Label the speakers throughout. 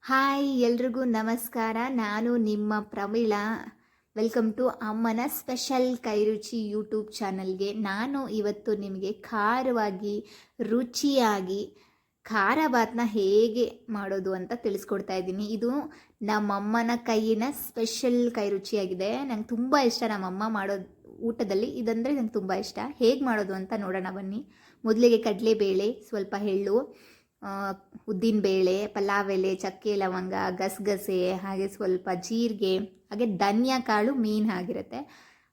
Speaker 1: Hi ಎಲ್ರಿಗೂ ನಮಸ್ಕಾರ. ನಾನು ನಿಮ್ಮ ಪ್ರಮೀಳಾ. ವೆಲ್ಕಮ್ ಟು ಅಮ್ಮನ ಸ್ಪೆಷಲ್ ಕೈರುಚಿ ಯೂಟ್ಯೂಬ್ ಚಾನಲ್ಗೆ. ನಾನು ಇವತ್ತು ನಿಮಗೆ ಖಾರವಾಗಿ ರುಚಿಯಾಗಿ ಖಾರ ಭಾತ್ನ ಹೇಗೆ ಮಾಡೋದು ಅಂತ ತಿಳಿಸ್ಕೊಡ್ತಾ ಇದ್ದೀನಿ. ಇದು ನಮ್ಮಮ್ಮನ ಕೈಯಿನ ಸ್ಪೆಷಲ್ ಕೈರುಚಿಯಾಗಿದೆ. ನಂಗೆ ತುಂಬ ಇಷ್ಟ ನಮ್ಮಮ್ಮ ಮಾಡೋದು. ಊಟದಲ್ಲಿ ಇದಂದರೆ ನಂಗೆ ತುಂಬ ಇಷ್ಟ. ಹೇಗೆ ಮಾಡೋದು ಅಂತ ನೋಡೋಣ ಬನ್ನಿ. ಮೊದಲಿಗೆ ಕಡಲೆಬೇಳೆ, ಸ್ವಲ್ಪ ಎಳ್ಳು, ಉದ್ದಿನಬೇಳೆ, ಪಲಾವ್ ಎಲೆ, ಚಕ್ಕೆ ಲವಂಗ, ಗಸಗಸೆ, ಹಾಗೆ ಸ್ವಲ್ಪ ಜೀರಿಗೆ, ಹಾಗೆ ಧನಿಯಾ ಕಾಳು ಮೇನ್ ಆಗಿರುತ್ತೆ.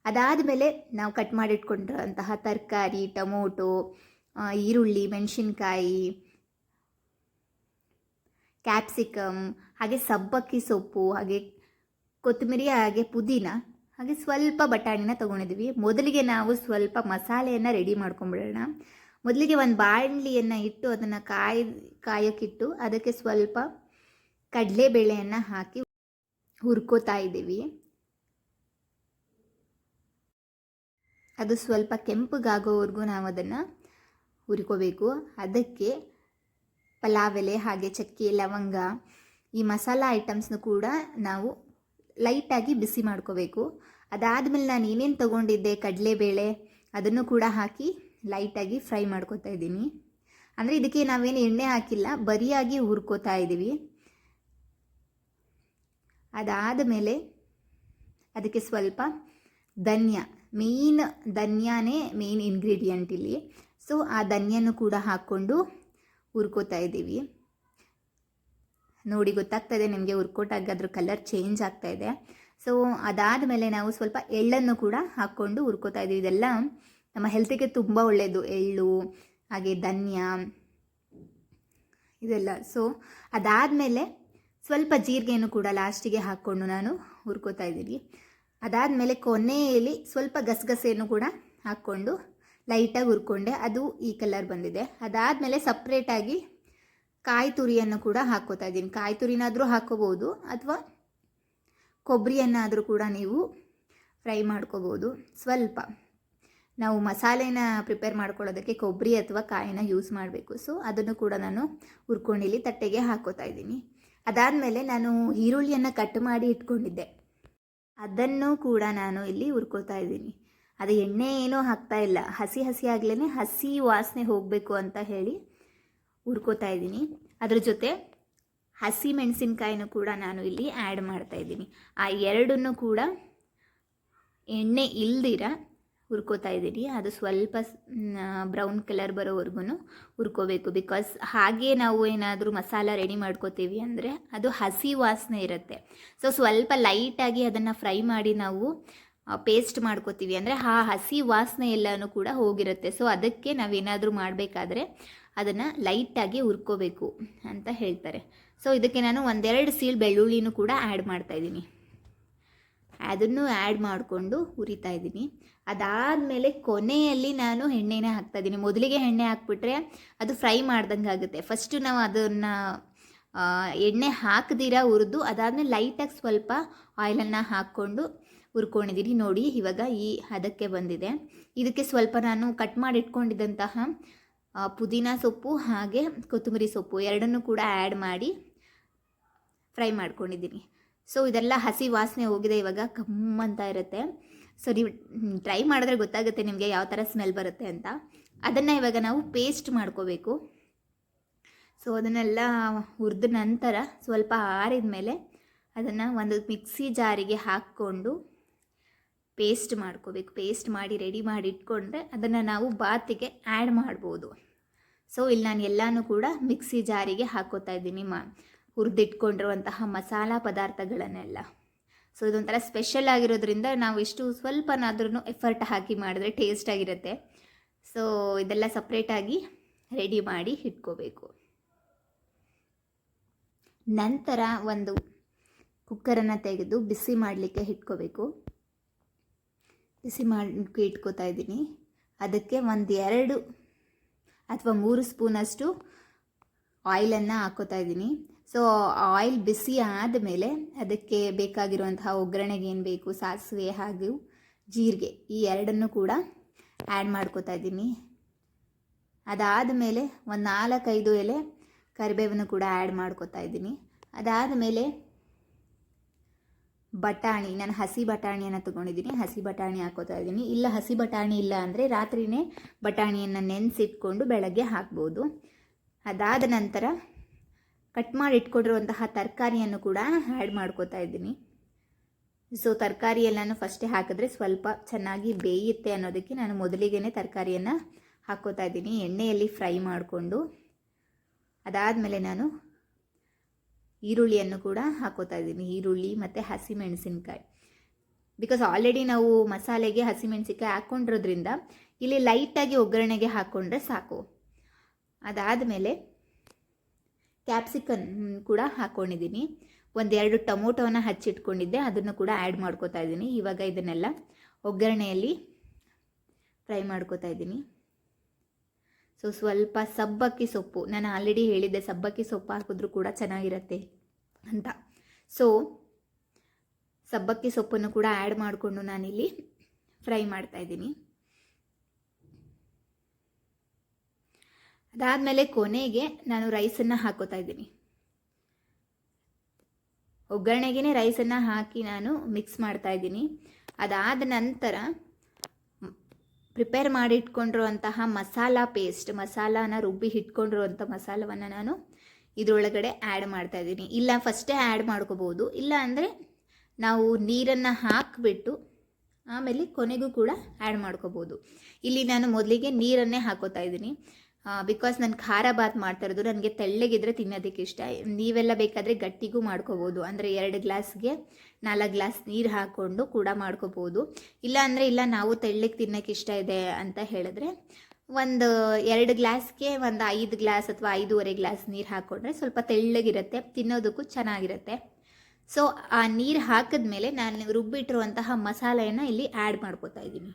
Speaker 1: ಅದಾದಮೇಲೆ ನಾವು ಕಟ್ ಮಾಡಿಟ್ಕೊಂಡಿರೋಂತಹ ತರಕಾರಿ, ಟೊಮೊಟೊ, ಈರುಳ್ಳಿ, ಮೆಣಸಿನ್ಕಾಯಿ, ಕ್ಯಾಪ್ಸಿಕಮ್, ಹಾಗೆ ಸಬ್ಬಕ್ಕಿ ಸೊಪ್ಪು, ಹಾಗೆ ಕೊತ್ತಂಬರಿ, ಹಾಗೆ ಪುದೀನ, ಹಾಗೆ ಸ್ವಲ್ಪ ಬಟಾಣಿನ ತೊಗೊಂಡಿದ್ವಿ. ಮೊದಲಿಗೆ ನಾವು ಸ್ವಲ್ಪ ಮಸಾಲೆಯನ್ನು ರೆಡಿ ಮಾಡ್ಕೊಂಬಿಡೋಣ. ಮೊದಲಿಗೆ ಒಂದು ಬಾಣಲಿಯನ್ನು ಇಟ್ಟು ಅದನ್ನು ಕಾಯಕ್ಕಿಟ್ಟು ಅದಕ್ಕೆ ಸ್ವಲ್ಪ ಕಡಲೆಬೇಳೆಯನ್ನು ಹಾಕಿ ಹುರ್ಕೋತಾ ಇದ್ದೀವಿ. ಅದು ಸ್ವಲ್ಪ ಕೆಂಪಗಾಗೋವರೆಗೂ ನಾವು ಅದನ್ನು ಹುರ್ಕೋಬೇಕು. ಅದಕ್ಕೆ ಪಲಾವ್ ಎಲೆ, ಹಾಗೆ ಚಕ್ಕೆ ಲವಂಗ, ಈ ಮಸಾಲ ಐಟಮ್ಸ್ನು ಕೂಡ ನಾವು ಲೈಟಾಗಿ ಬಿಸಿ ಮಾಡ್ಕೋಬೇಕು. ಅದಾದಮೇಲೆ ನಾನು ಏನೇನು ತೊಗೊಂಡಿದ್ದೆ, ಕಡಲೆಬೇಳೆ, ಅದನ್ನು ಕೂಡ ಹಾಕಿ ಲೈಟಾಗಿ ಫ್ರೈ ಮಾಡ್ಕೋತಾ ಇದ್ದೀನಿ. ಅಂದರೆ ಇದಕ್ಕೆ ನಾವೇನು ಎಣ್ಣೆ ಹಾಕಿಲ್ಲ, ಬರಿಯಾಗಿ ಹುರ್ಕೋತಾ ಇದ್ದೀವಿ. ಅದಾದಮೇಲೆ ಅದಕ್ಕೆ ಸ್ವಲ್ಪ ಧನ್ಯಾನೇ ಮೇನ್ ಇಂಗ್ರೀಡಿಯೆಂಟ್ ಇಲ್ಲಿ. ಸೊ ಆ ಧನ್ಯನೂ ಕೂಡ ಹಾಕ್ಕೊಂಡು ಹುರ್ಕೋತಾ ಇದ್ದೀವಿ. ನೋಡಿ, ಗೊತ್ತಾಗ್ತಾಯಿದೆ ನಿಮಗೆ, ಹುರ್ಕೋಟಾಗ ಅದ್ರ ಕಲರ್ ಚೇಂಜ್ ಆಗ್ತಾಯಿದೆ. ಸೊ ಅದಾದಮೇಲೆ ನಾವು ಸ್ವಲ್ಪ ಎಳ್ಳನ್ನು ಕೂಡ ಹಾಕ್ಕೊಂಡು ಹುರ್ಕೋತಾ ಇದ್ದೀವಿ. ಇದೆಲ್ಲ ನಮ್ಮ ಹೆಲ್ತಿಗೆ ತುಂಬ ಒಳ್ಳೆಯದು, ಎಳ್ಳು ಹಾಗೆ ಧನ್ಯ ಇದೆಲ್ಲ. ಸೊ ಅದಾದಮೇಲೆ ಸ್ವಲ್ಪ ಜೀರಿಗೆಯನ್ನು ಕೂಡ ಲಾಸ್ಟಿಗೆ ಹಾಕ್ಕೊಂಡು ನಾನು ಹುರ್ಕೋತಾ ಇದ್ದೀನಿ. ಅದಾದಮೇಲೆ ಕೊನೆಯಲ್ಲಿ ಸ್ವಲ್ಪ ಗಸಗಸೆಯನ್ನು ಕೂಡ ಹಾಕ್ಕೊಂಡು ಲೈಟಾಗಿ ಹುರ್ಕೊಂಡೆ. ಅದು ಈ ಕಲರ್ ಬಂದಿದೆ. ಅದಾದಮೇಲೆ ಸಪ್ರೇಟಾಗಿ ಕಾಯಿ ತುರಿಯನ್ನು ಕೂಡ ಹಾಕ್ಕೋತಾ ಇದ್ದೀನಿ. ಕಾಯಿ ತುರಿನಾದರೂ ಹಾಕ್ಕೋಬೋದು, ಅಥವಾ ಕೊಬ್ಬರಿಯನ್ನಾದರೂ ಕೂಡ ನೀವು ಫ್ರೈ ಮಾಡ್ಕೋಬೋದು. ಸ್ವಲ್ಪ ನಾವು ಮಸಾಲೆನ ಪ್ರಿಪೇರ್ ಮಾಡ್ಕೊಳ್ಳೋದಕ್ಕೆ ಕೊಬ್ಬರಿ ಅಥವಾ ಕಾಯಿನ ಯೂಸ್ ಮಾಡಬೇಕು. ಸೊ ಅದನ್ನು ಕೂಡ ನಾನು ಹುರ್ಕೊಂಡಿಲ್ಲಿ ತಟ್ಟೆಗೆ ಹಾಕ್ಕೋತಾ ಇದ್ದೀನಿ. ಅದಾದಮೇಲೆ ನಾನು ಈರುಳ್ಳಿಯನ್ನು ಕಟ್ ಮಾಡಿ ಇಟ್ಕೊಂಡಿದ್ದೆ, ಅದನ್ನು ಕೂಡ ನಾನು ಇಲ್ಲಿ ಹುರ್ಕೋತಾ ಇದ್ದೀನಿ. ಅದು ಎಣ್ಣೆ ಏನೂ ಹಾಕ್ತಾ ಇಲ್ಲ, ಹಸಿ ಆಗಲೇ ಹಸಿ ವಾಸನೆ ಹೋಗಬೇಕು ಅಂತ ಹೇಳಿ ಹುರ್ಕೋತಾ ಇದ್ದೀನಿ. ಅದ್ರ ಜೊತೆ ಹಸಿ ಮೆಣಸಿನ್ಕಾಯಿನೂ ಕೂಡ ನಾನು ಇಲ್ಲಿ ಆ್ಯಡ್ ಮಾಡ್ತಾ ಇದ್ದೀನಿ. ಆ ಎರಡನ್ನೂ ಕೂಡ ಎಣ್ಣೆ ಇಲ್ದಿರ ಹುರ್ಕೋತಾ ಇದ್ದೀನಿ. ಅದು ಸ್ವಲ್ಪ ಬ್ರೌನ್ ಕಲರ್ ಬರೋವರೆಗೂ ಹುರ್ಕೋಬೇಕು. ಬಿಕಾಸ್ ಹಾಗೆ ನಾವು ಏನಾದರೂ ಮಸಾಲ ರೆಡಿ ಮಾಡ್ಕೋತೀವಿ ಅಂದರೆ ಅದು ಹಸಿ ವಾಸನೆ ಇರುತ್ತೆ. ಸೊ ಸ್ವಲ್ಪ ಲೈಟಾಗಿ ಅದನ್ನು ಫ್ರೈ ಮಾಡಿ ನಾವು ಪೇಸ್ಟ್ ಮಾಡ್ಕೋತೀವಿ ಅಂದರೆ ಆ ಹಸಿ ವಾಸನೆ ಎಲ್ಲನೂ ಕೂಡ ಹೋಗಿರುತ್ತೆ. ಸೊ ಅದಕ್ಕೆ ನಾವೇನಾದರೂ ಮಾಡಬೇಕಾದ್ರೆ ಅದನ್ನು ಲೈಟಾಗಿ ಹುರ್ಕೋಬೇಕು ಅಂತ ಹೇಳ್ತಾರೆ. ಸೊ ಇದಕ್ಕೆ ನಾನು ಒಂದೆರಡು ಸೀಳು ಬೆಳ್ಳುಳ್ಳಿನೂ ಕೂಡ ಆ್ಯಡ್ ಮಾಡ್ತಾಯಿದ್ದೀನಿ. ಅದನ್ನು ಆ್ಯಡ್ ಮಾಡಿಕೊಂಡು ಹುರಿತಾ ಇದ್ದೀನಿ. ಅದಾದಮೇಲೆ ಕೊನೆಯಲ್ಲಿ ನಾನು ಎಣ್ಣೆನೇ ಹಾಕ್ತಾಯಿದ್ದೀನಿ. ಮೊದಲಿಗೆ ಎಣ್ಣೆ ಹಾಕ್ಬಿಟ್ರೆ ಅದು ಫ್ರೈ ಮಾಡ್ದಂಗೆ ಆಗುತ್ತೆ. ಫಸ್ಟು ನಾವು ಅದನ್ನು ಎಣ್ಣೆ ಹಾಕದಿರ ಹುರಿದು ಅದಾದಮೇಲೆ ಲೈಟಾಗಿ ಸ್ವಲ್ಪ ಆಯಿಲನ್ನು ಹಾಕ್ಕೊಂಡು ಹುರ್ಕೊಂಡಿದ್ದೀನಿ. ನೋಡಿ, ಇವಾಗ ಈ ಹದಕ್ಕೆ ಬಂದಿದೆ. ಇದಕ್ಕೆ ಸ್ವಲ್ಪ ನಾನು ಕಟ್ ಮಾಡಿ ಇಟ್ಕೊಂಡಿದ್ದಂತಹ ಪುದೀನ ಸೊಪ್ಪು ಹಾಗೆ ಕೊತ್ತಂಬರಿ ಸೊಪ್ಪು ಎರಡನ್ನೂ ಕೂಡ ಆ್ಯಡ್ ಮಾಡಿ ಫ್ರೈ ಮಾಡ್ಕೊಂಡಿದ್ದೀನಿ. ಸೊ ಇದೆಲ್ಲ ಹಸಿ ವಾಸನೆ ಹೋಗಿದೆ. ಇವಾಗ ಕಮ್ಮಂತ ಇರುತ್ತೆ. ಸೊ ನೀವು ಟ್ರೈ ಮಾಡಿದ್ರೆ ಗೊತ್ತಾಗುತ್ತೆ ನಿಮಗೆ ಯಾವ ಥರ ಸ್ಮೆಲ್ ಬರುತ್ತೆ ಅಂತ. ಅದನ್ನು ಇವಾಗ ನಾವು ಪೇಸ್ಟ್ ಮಾಡ್ಕೋಬೇಕು. ಸೊ ಅದನ್ನೆಲ್ಲ ಹುರಿದ ನಂತರ ಸ್ವಲ್ಪ ಆರಿದ ಮೇಲೆ ಅದನ್ನು ಒಂದು ಮಿಕ್ಸಿ ಜಾರಿಗೆ ಹಾಕ್ಕೊಂಡು ಪೇಸ್ಟ್ ಮಾಡ್ಕೋಬೇಕು. ಪೇಸ್ಟ್ ಮಾಡಿ ರೆಡಿ ಮಾಡಿ ಇಟ್ಕೊಂಡ್ರೆ ಅದನ್ನು ನಾವು ಬಾತಿಗೆ ಆ್ಯಡ್ ಮಾಡ್ಬೋದು. ಸೊ ಇಲ್ಲಿ ನಾನು ಎಲ್ಲನೂ ಕೂಡ ಮಿಕ್ಸಿ ಜಾರಿಗೆ ಹಾಕೋತಾ ಇದ್ದೀನಿ, ಹುರಿದಿಟ್ಕೊಂಡಿರುವಂತಹ ಮಸಾಲ ಪದಾರ್ಥಗಳನ್ನೆಲ್ಲ. ಸೊ ಇದೊಂಥರ ಸ್ಪೆಷಲ್ ಆಗಿರೋದ್ರಿಂದ ನಾವು ಇಷ್ಟು ಸ್ವಲ್ಪನಾದ್ರೂ ಎಫರ್ಟ್ ಹಾಕಿ ಮಾಡಿದ್ರೆ ಟೇಸ್ಟಾಗಿರುತ್ತೆ. ಸೊ ಇದೆಲ್ಲ ಸಪ್ರೇಟಾಗಿ ರೆಡಿ ಮಾಡಿ ಇಟ್ಕೋಬೇಕು. ನಂತರ ಒಂದು ಕುಕ್ಕರನ್ನು ತೆಗೆದು ಬಿಸಿ ಮಾಡಲಿಕ್ಕೆ ಇಟ್ಕೋಬೇಕು. ಬಿಸಿ ಮಾಡಿ ಇಟ್ಕೋತಾ ಇದ್ದೀನಿ. ಅದಕ್ಕೆ 1-2 ಅಥವಾ 3 ಸ್ಪೂನಷ್ಟು ಆಯಿಲನ್ನು ಹಾಕ್ಕೋತಾ ಇದ್ದೀನಿ. ಸೊ ಆಯಿಲ್ ಬಿಸಿ ಆದಮೇಲೆ ಅದಕ್ಕೆ ಬೇಕಾಗಿರುವಂತಹ ಒಗ್ಗರಣೆಗೆ ಏನು ಬೇಕು, ಸಾಸಿವೆ ಹಾಗೂ ಜೀರಿಗೆ, ಈ ಎರಡನ್ನೂ ಕೂಡ ಆ್ಯಡ್ ಮಾಡ್ಕೋತಾ ಇದ್ದೀನಿ. ಅದಾದಮೇಲೆ ಒಂದು 4-5 ಎಲೆ ಕರಿಬೇವನ್ನು ಕೂಡ ಆ್ಯಡ್ ಮಾಡ್ಕೋತಾ ಇದ್ದೀನಿ. ಅದಾದ ಮೇಲೆ ಬಟಾಣಿ, ನಾನು ಹಸಿ ಬಟಾಣಿಯನ್ನು ತೊಗೊಂಡಿದ್ದೀನಿ, ಹಸಿ ಬಟಾಣಿ ಹಾಕೋತಾ ಇದ್ದೀನಿ. ಇಲ್ಲ ಹಸಿ ಬಟಾಣಿ ಇಲ್ಲ ಅಂದರೆ ರಾತ್ರಿಯೇ ಬಟಾಣಿಯನ್ನು ನೆನೆಸಿಟ್ಕೊಂಡು ಬೆಳಗ್ಗೆ ಹಾಕ್ಬೋದು. ಅದಾದ ನಂತರ ಕಟ್ ಮಾಡಿ ಇಟ್ಕೊಂಡಿರುವಂತಹ ತರಕಾರಿಯನ್ನು ಕೂಡ ಆ್ಯಡ್ ಮಾಡ್ಕೋತಾ ಇದ್ದೀನಿ. ಸೊ ತರಕಾರಿ ಎಲ್ಲನೂ ಫಸ್ಟೇ ಹಾಕಿದ್ರೆ ಸ್ವಲ್ಪ ಚೆನ್ನಾಗಿ ಬೇಯುತ್ತೆ ಅನ್ನೋದಕ್ಕೆ ನಾನು ಮೊದಲಿಗೆ ತರಕಾರಿಯನ್ನು ಹಾಕ್ಕೋತಾ ಇದ್ದೀನಿ, ಎಣ್ಣೆಯಲ್ಲಿ ಫ್ರೈ ಮಾಡಿಕೊಂಡು. ಅದಾದಮೇಲೆ ನಾನು ಈರುಳ್ಳಿಯನ್ನು ಕೂಡ ಹಾಕೋತಾ ಇದ್ದೀನಿ, ಈರುಳ್ಳಿ ಮತ್ತು ಹಸಿಮೆಣಸಿನ್ಕಾಯಿ. ಬಿಕಾಸ್ ಆಲ್ರೆಡಿ ನಾವು ಮಸಾಲೆಗೆ ಹಸಿಮೆಣಸಿನ್ಕಾಯಿ ಹಾಕ್ಕೊಂಡಿರೋದ್ರಿಂದ ಇಲ್ಲಿ ಲೈಟಾಗಿ ಒಗ್ಗರಣೆಗೆ ಹಾಕ್ಕೊಂಡ್ರೆ ಸಾಕು. ಅದಾದಮೇಲೆ ಕ್ಯಾಪ್ಸಿಕನ್ ಕೂಡ ಹಾಕ್ಕೊಂಡಿದ್ದೀನಿ, ಒಂದೆರಡು ಟೊಮೊಟೊವನ್ನು ಹಚ್ಚಿಟ್ಕೊಂಡಿದ್ದೆ, ಅದನ್ನು ಕೂಡ ಆ್ಯಡ್ ಮಾಡ್ಕೋತಾ ಇದ್ದೀನಿ. ಇವಾಗ ಇದನ್ನೆಲ್ಲ ಒಗ್ಗರಣೆಯಲ್ಲಿ ಫ್ರೈ ಮಾಡ್ಕೋತಾ ಇದ್ದೀನಿ. ಸೊ ಸ್ವಲ್ಪ ಸಬ್ಬಕ್ಕಿ ಸೊಪ್ಪು, ನಾನು ಆಲ್ರೆಡಿ ಹೇಳಿದ್ದೆ ಸಬ್ಬಕ್ಕಿ ಸೊಪ್ಪು ಹಾಕಿದ್ರೂ ಕೂಡ ಚೆನ್ನಾಗಿರುತ್ತೆ ಅಂತ. ಸೊ ಸಬ್ಬಕ್ಕಿ ಸೊಪ್ಪನ್ನು ಕೂಡ ಆ್ಯಡ್ ಮಾಡಿಕೊಂಡು ನಾನಿಲ್ಲಿ ಫ್ರೈ ಮಾಡ್ತಾಯಿದ್ದೀನಿ. ಅದಾದಮೇಲೆ ಕೊನೆಗೆ ನಾನು ರೈಸನ್ನು ಹಾಕೋತಾ ಇದ್ದೀನಿ. ಒಗ್ಗರಣೆಗೆ ರೈಸನ್ನು ಹಾಕಿ ನಾನು ಮಿಕ್ಸ್ ಮಾಡ್ತಾ ಇದ್ದೀನಿ. ಅದಾದ ನಂತರ ಪ್ರಿಪೇರ್ ಮಾಡಿ ಇಟ್ಕೊಂಡಿರುವಂತಹ ಮಸಾಲ ಪೇಸ್ಟ್, ಮಸಾಲಾನ ರುಬ್ಬಿ ಇಟ್ಕೊಂಡಿರುವಂಥ ಮಸಾಲವನ್ನು ನಾನು ಇದರೊಳಗಡೆ ಆ್ಯಡ್ ಮಾಡ್ತಾ ಇದ್ದೀನಿ. ಇಲ್ಲ ಫಸ್ಟೇ ಆ್ಯಡ್ ಮಾಡ್ಕೋಬೋದು, ಇಲ್ಲ ಅಂದರೆ ನಾವು ನೀರನ್ನು ಹಾಕಿಬಿಟ್ಟು ಆಮೇಲೆ ಕೊನೆಗೂ ಕೂಡ ಆ್ಯಡ್ ಮಾಡ್ಕೋಬೋದು. ಇಲ್ಲಿ ನಾನು ಮೊದಲಿಗೆ ನೀರನ್ನೇ ಹಾಕೋತಾ ಇದ್ದೀನಿ. ಬಿಕಾಸ್ ನಾನು ಖಾರ ಬಾತ್ ಮಾಡ್ತಾ ಇರೋದು, ನನಗೆ ತೆಳ್ಳಗಿದ್ರೆ ತಿನ್ನೋದಕ್ಕೆ ಇಷ್ಟ. ನೀವೆಲ್ಲ ಬೇಕಾದರೆ ಗಟ್ಟಿಗೂ ಮಾಡ್ಕೋಬೋದು, ಅಂದರೆ 2 ಗ್ಲಾಸ್ಗೆ 4 ಗ್ಲಾಸ್ ನೀರು ಹಾಕ್ಕೊಂಡು ಕೂಡ ಮಾಡ್ಕೋಬೋದು. ಇಲ್ಲ ಅಂದರೆ ಇಲ್ಲ ನಾವು ತೆಳ್ಳಗೆ ತಿನ್ನೋಕ್ಕೆ ಇಷ್ಟ ಇದೆ ಅಂತ ಹೇಳಿದ್ರೆ ಒಂದು 2 ಗ್ಲಾಸ್ಗೆ ಒಂದು 5 ಗ್ಲಾಸ್ ಅಥವಾ 5.5 ಗ್ಲಾಸ್ ನೀರು ಹಾಕ್ಕೊಂಡ್ರೆ ಸ್ವಲ್ಪ ತೆಳ್ಳಗಿರುತ್ತೆ, ತಿನ್ನೋದಕ್ಕೂ ಚೆನ್ನಾಗಿರುತ್ತೆ. ಸೊ ಆ ನೀರು ಹಾಕಿದ್ಮೇಲೆ ನಾನು ರುಬ್ಬಿಟ್ಟಿರುವಂತಹ ಮಸಾಲೆಯನ್ನು ಇಲ್ಲಿ ಆ್ಯಡ್ ಮಾಡ್ಕೋತಾ ಇದ್ದೀನಿ.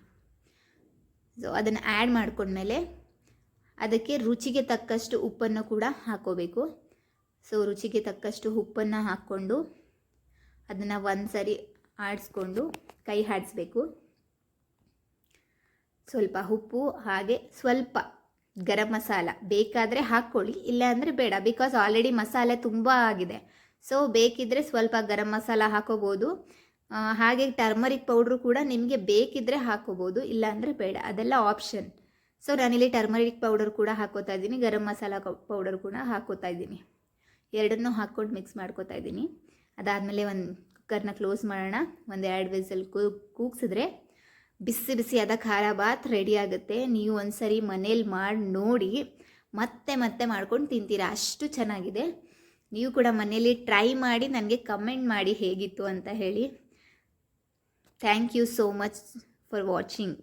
Speaker 1: ಸೊ ಅದನ್ನು ಆ್ಯಡ್ ಮಾಡ್ಕೊಂಡ್ಮೇಲೆ ಅದಕ್ಕೆ ರುಚಿಗೆ ತಕ್ಕಷ್ಟು ಉಪ್ಪನ್ನು ಕೂಡ ಹಾಕೋಬೇಕು. ಸೊ ರುಚಿಗೆ ತಕ್ಕಷ್ಟು ಉಪ್ಪನ್ನು ಹಾಕ್ಕೊಂಡು ಅದನ್ನು ಒಂದು ಸರಿ ಆಡಿಸ್ಕೊಂಡು ಕೈ ಆಡಿಸ್ಬೇಕು. ಸ್ವಲ್ಪ ಉಪ್ಪು, ಹಾಗೆ ಸ್ವಲ್ಪ ಗರಂ ಮಸಾಲ ಬೇಕಾದರೆ ಹಾಕ್ಕೊಳ್ಳಿ, ಇಲ್ಲ ಅಂದರೆ ಬೇಡ, ಬಿಕಾಸ್ ಆಲ್ರೆಡಿ ಮಸಾಲೆ ತುಂಬ ಆಗಿದೆ. ಸೊ ಬೇಕಿದ್ದರೆ ಸ್ವಲ್ಪ ಗರಂ ಮಸಾಲ ಹಾಕೋಬೋದು. ಹಾಗೆ ಟರ್ಮರಿಕ್ ಪೌಡ್ರು ಕೂಡ ನಿಮಗೆ ಬೇಕಿದ್ದರೆ ಹಾಕೋಬೋದು, ಇಲ್ಲ ಅಂದರೆ ಬೇಡ, ಅದೆಲ್ಲ ಆಪ್ಷನ್. ಸೊ ನಾನಿಲ್ಲಿ ಟರ್ಮರಿಕ್ ಪೌಡರ್ ಕೂಡ ಹಾಕೋತಾ ಇದ್ದೀನಿ, ಗರಂ ಮಸಾಲ ಪೌಡರ್ ಕೂಡ ಹಾಕೋತಾ ಇದ್ದೀನಿ. ಎರಡನ್ನೂ ಹಾಕ್ಕೊಂಡು ಮಿಕ್ಸ್ ಮಾಡ್ಕೋತಾ ಇದ್ದೀನಿ. ಅದಾದಮೇಲೆ ಒಂದು ಕುಕ್ಕರ್ನ ಕ್ಲೋಸ್ ಮಾಡೋಣ. ಒಂದು 2 ವಿಸಲ್ ಕೂಗ್ಸಿದ್ರೆ ಬಿಸಿ ಬಿಸಿಯಾದ ಖಾರ ಬಾತ್ ರೆಡಿ ಆಗುತ್ತೆ. ನೀವು ಒಂದು ಸರಿ ಮನೇಲಿ ಮಾಡಿ ನೋಡಿ, ಮತ್ತೆ ಮತ್ತೆ ಮಾಡ್ಕೊಂಡು ತಿಂತೀರಾ, ಅಷ್ಟು ಚೆನ್ನಾಗಿದೆ. ನೀವು ಕೂಡ ಮನೇಲಿ ಟ್ರೈ ಮಾಡಿ ನನಗೆ ಕಮೆಂಟ್ ಮಾಡಿ ಹೇಗಿತ್ತು ಅಂತ ಹೇಳಿ. Thank you so much for watching.